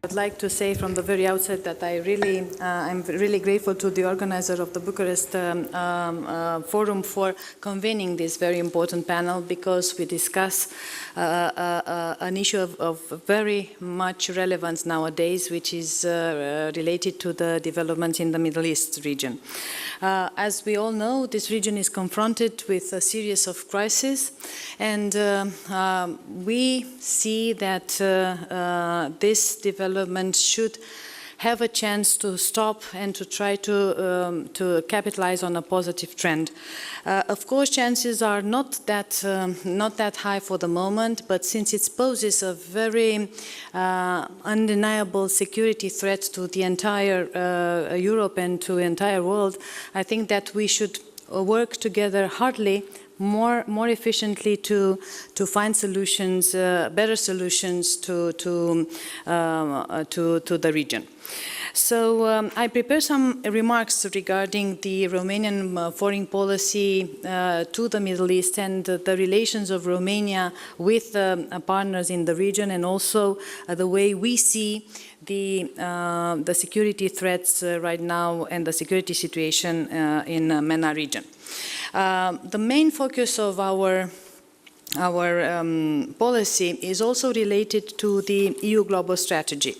I'd like to say from the very outset that I'm really grateful to the organizer of the Bucharest Forum for convening this very important panel, because we discuss an issue of very much relevance nowadays, which is related to the developments in the Middle East region. As we all know, this region is confronted with a series of crises, and we see that this development should have a chance to stop and to try to capitalize on a positive trend. Of course, chances are not that high for the moment, but since it poses a very undeniable security threat to the entire Europe and to the entire world, I think that we should work together hardly more efficiently to find solutions, better solutions to the region. So I prepared some remarks regarding the Romanian foreign policy to the Middle East and the relations of Romania with partners in the region, and also the way we see the security threats right now and the security situation in MENA region. The main focus of our policy is also related to the EU global strategy,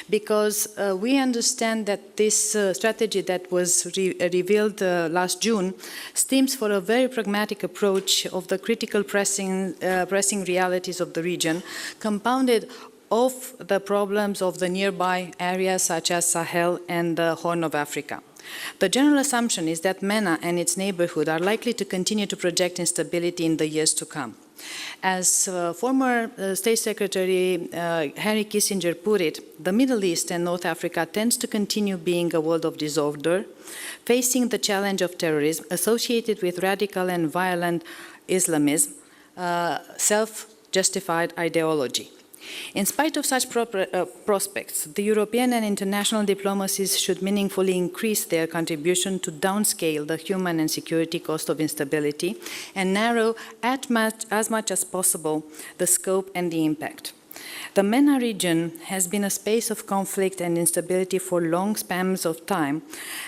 because we understand that this strategy that was revealed last June stems for a very pragmatic approach of the critical pressing realities of the region, compounded of the problems of the nearby areas such as Sahel and the Horn of Africa. The general assumption is that MENA and its neighborhood are likely to continue to project instability in the years to come. As former State Secretary Henry Kissinger put it, the Middle East and North Africa tends to continue being a world of disorder, facing the challenge of terrorism associated with radical and violent Islamism, self-justified ideology. In spite of such prospects, the European and international diplomacies should meaningfully increase their contribution to downscale the human and security cost of instability and narrow as much as possible the scope and the impact. The MENA region has been a space of conflict and instability for long spans of time,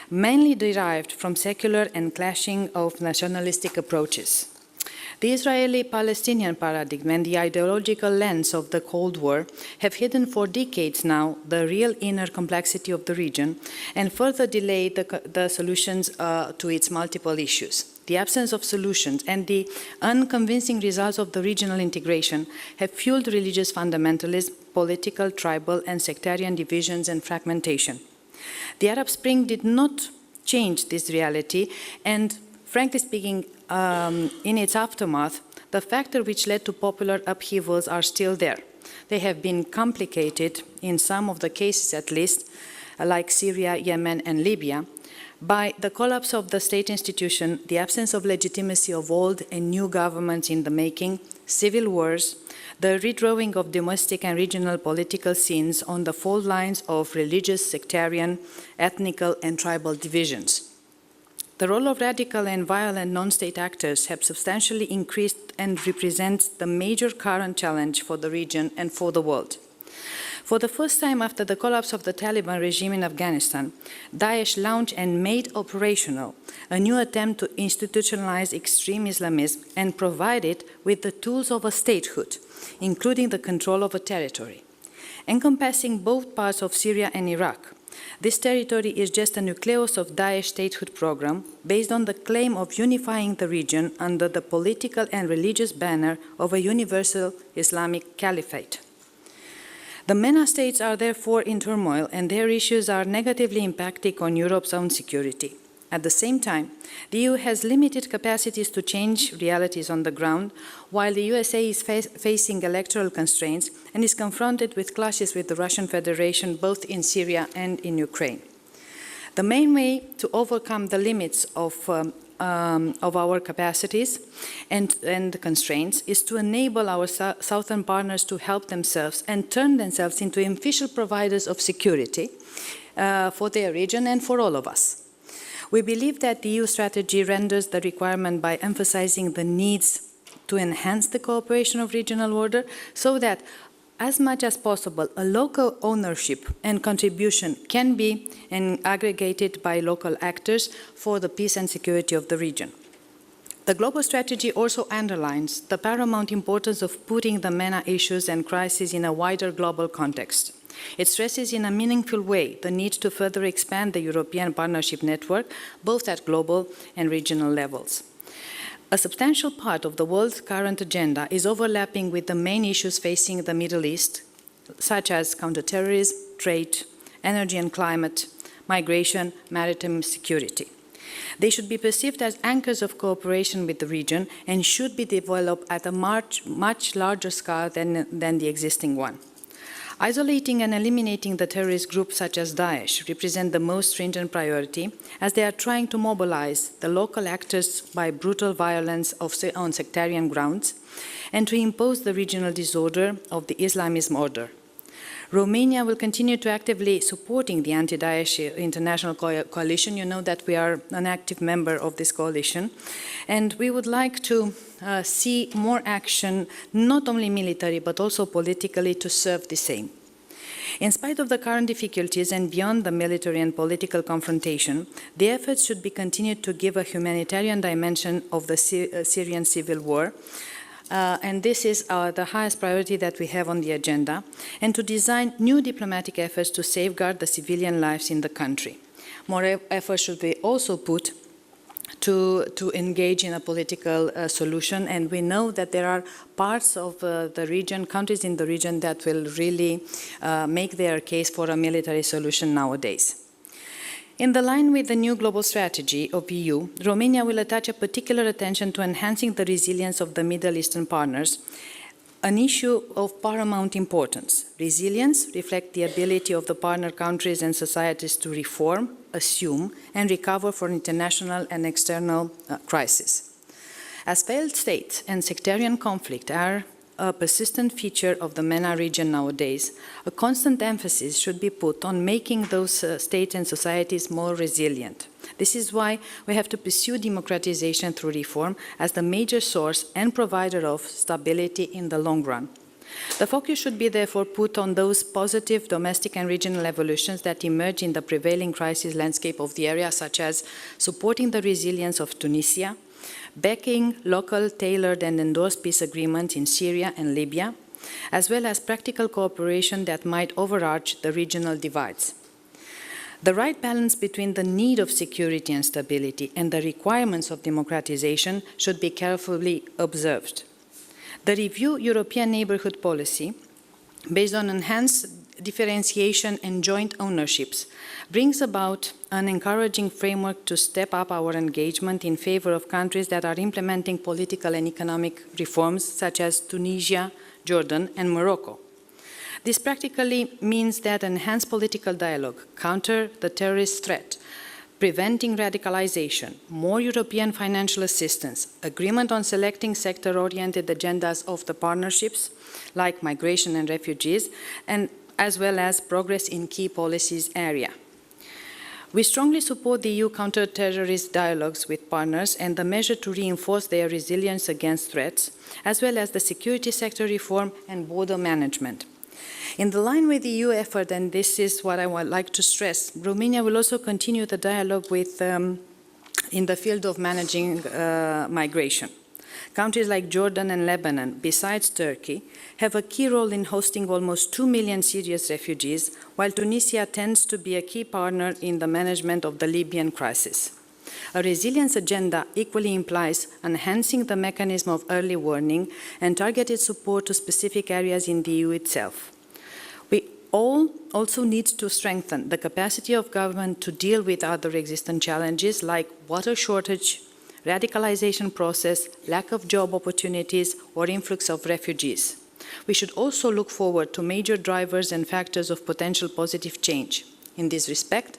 mainly derived from secular and clashing of nationalistic approaches. The Israeli-Palestinian paradigm and the ideological lens of the Cold War have hidden for decades now the real inner complexity of the region and further delayed the solutions to its multiple issues. The absence of solutions and the unconvincing results of the regional integration have fueled religious fundamentalism, political, tribal, and sectarian divisions and fragmentation. The Arab Spring did not change this reality, and frankly speaking, in its aftermath, the factors which led to popular upheavals are still there. They have been complicated, in some of the cases at least, like Syria, Yemen, and Libya, by the collapse of the state institution, the absence of legitimacy of old and new governments in the making, civil wars, the redrawing of domestic and regional political scenes on the fault lines of religious, sectarian, ethnical, and tribal divisions. The role of radical and violent non-state actors have substantially increased and represents the major current challenge for the region and for the world. For the first time after the collapse of the Taliban regime in Afghanistan, Daesh launched and made operational a new attempt to institutionalize extreme Islamism and provide it with the tools of a statehood, including the control of a territory. Encompassing both parts of Syria and Iraq, this territory is just a nucleus of Daesh statehood program based on the claim of unifying the region under the political and religious banner of a universal Islamic caliphate. The MENA states are therefore in turmoil, and their issues are negatively impacting on Europe's own security. At the same time, the EU has limited capacities to change realities on the ground, while the USA is facing electoral constraints and is confronted with clashes with the Russian Federation both in Syria and in Ukraine. The main way to overcome the limits of our capacities and constraints is to enable our southern partners to help themselves and turn themselves into official providers of security for their region and for all of us. We believe that the EU strategy renders the requirement by emphasizing the needs to enhance the cooperation of regional order so that as much as possible, a local ownership and contribution can be aggregated by local actors for the peace and security of the region. The global strategy also underlines the paramount importance of putting the MENA issues and crises in a wider global context. It stresses in a meaningful way the need to further expand the European partnership network, both at global and regional levels. A substantial part of the world's current agenda is overlapping with the main issues facing the Middle East, such as counterterrorism, trade, energy and climate, migration, maritime security. They should be perceived as anchors of cooperation with the region and should be developed at a much larger scale than the existing one. Isolating and eliminating the terrorist groups such as Daesh represent the most stringent priority, as they are trying to mobilize the local actors by brutal violence on sectarian grounds and to impose the regional disorder of the Islamism order. Romania will continue to actively supporting the anti-Daesh international coalition. You know that we are an active member of this coalition, and we would like to see more action, not only military, but also politically, to serve the same. In spite of the current difficulties and beyond the military and political confrontation, the efforts should be continued to give a humanitarian dimension of the Syrian civil war, and this is the highest priority that we have on the agenda, and to design new diplomatic efforts to safeguard the civilian lives in the country. More efforts should be also put to engage in a political solution, and we know that there are parts of the region, countries in the region, that will really make their case for a military solution nowadays. In the line with the new global strategy of the EU, Romania will attach a particular attention to enhancing the resilience of the Middle Eastern partners, an issue of paramount importance. Resilience reflects the ability of the partner countries and societies to reform, assume, and recover from international and external crises. As failed states and sectarian conflict are a persistent feature of the MENA region nowadays, a constant emphasis should be put on making those states and societies more resilient. This is why we have to pursue democratization through reform as the major source and provider of stability in the long run. The focus should be therefore put on those positive domestic and regional evolutions that emerge in the prevailing crisis landscape of the area, such as supporting the resilience of Tunisia, backing local, tailored and endorsed peace agreements in Syria and Libya, as well as practical cooperation that might overarch the regional divides. The right balance between the need of security and stability and the requirements of democratization should be carefully observed. The review European neighbourhood policy, based on enhanced differentiation and joint ownerships, brings about an encouraging framework to step up our engagement in favor of countries that are implementing political and economic reforms, such as Tunisia, Jordan, and Morocco. This practically means that enhanced political dialogue, counter the terrorist threat, preventing radicalization, more European financial assistance, agreement on selecting sector-oriented agendas of the partnerships, like migration and refugees, and as well as progress in key policies area. We strongly support the EU counter-terrorist dialogues with partners and the measure to reinforce their resilience against threats, as well as the security sector reform and border management. In the line with the EU effort, and this is what I would like to stress, Romania will also continue the dialogue with, in the field of managing migration. Countries like Jordan and Lebanon, besides Turkey, have a key role in hosting almost 2 million Syrian refugees, while Tunisia tends to be a key partner in the management of the Libyan crisis. A resilience agenda equally implies enhancing the mechanism of early warning and targeted support to specific areas in the EU itself. We all also need to strengthen the capacity of government to deal with other existing challenges like water shortage, radicalization process, lack of job opportunities, or influx of refugees. We should also look forward to major drivers and factors of potential positive change. In this respect,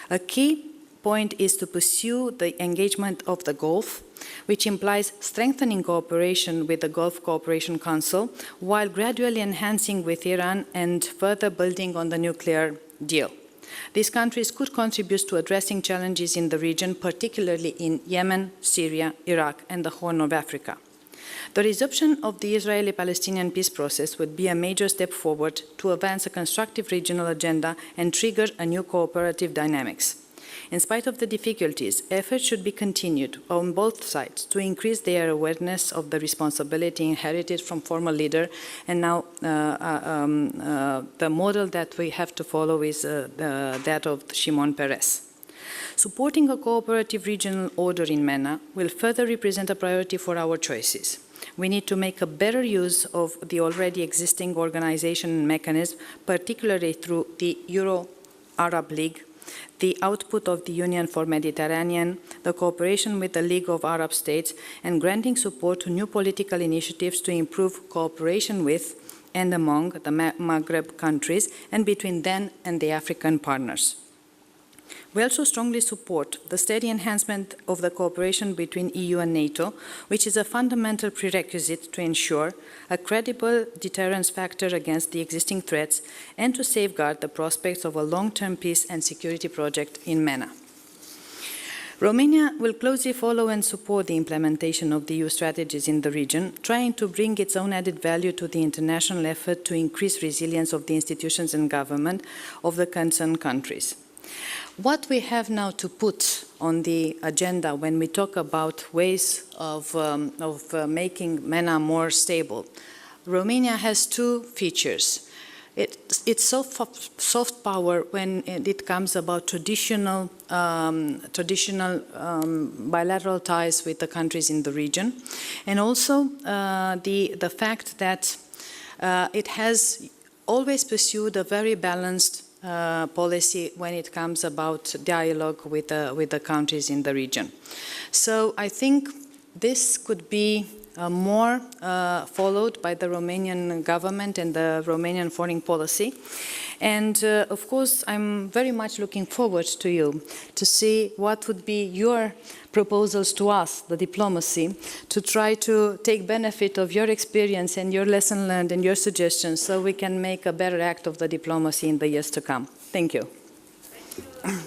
a key point is to pursue the engagement of the Gulf, which implies strengthening cooperation with the Gulf Cooperation Council, while gradually enhancing with Iran and further building on the nuclear deal. These countries could contribute to addressing challenges in the region, particularly in Yemen, Syria, Iraq, and the Horn of Africa. The resumption of the Israeli-Palestinian peace process would be a major step forward to advance a constructive regional agenda and trigger a new cooperative dynamics. In spite of the difficulties, efforts should be continued on both sides to increase their awareness of the responsibility inherited from former leader, and now the model that we have to follow is that of Shimon Peres. Supporting a cooperative regional order in MENA will further represent a priority for our choices. We need to make a better use of the already existing organization mechanism, particularly through the Euro-Arab League, the output of the Union for Mediterranean, the cooperation with the League of Arab States, and granting support to new political initiatives to improve cooperation with and among the Maghreb countries and between them and the African partners. We also strongly support the steady enhancement of the cooperation between EU and NATO, which is a fundamental prerequisite to ensure a credible deterrence factor against the existing threats and to safeguard the prospects of a long-term peace and security project in MENA. Romania will closely follow and support the implementation of the EU strategies in the region, trying to bring its own added value to the international effort to increase resilience of the institutions and government of the concerned countries. What we have now to put on the agenda when we talk about ways of making MENA more stable, Romania has two features. It's soft power when it comes about traditional bilateral ties with the countries in the region, and also the fact that it has always pursued a very balanced policy when it comes about dialogue with the countries in the region. So I think this could be more followed by the Romanian government and the Romanian foreign policy. And of course, I'm very much looking forward to you to see what would be your proposals to us, the diplomacy, to try to take benefit of your experience and your lesson learned and your suggestions so we can make a better act of the diplomacy in the years to come. Thank you. Thank you.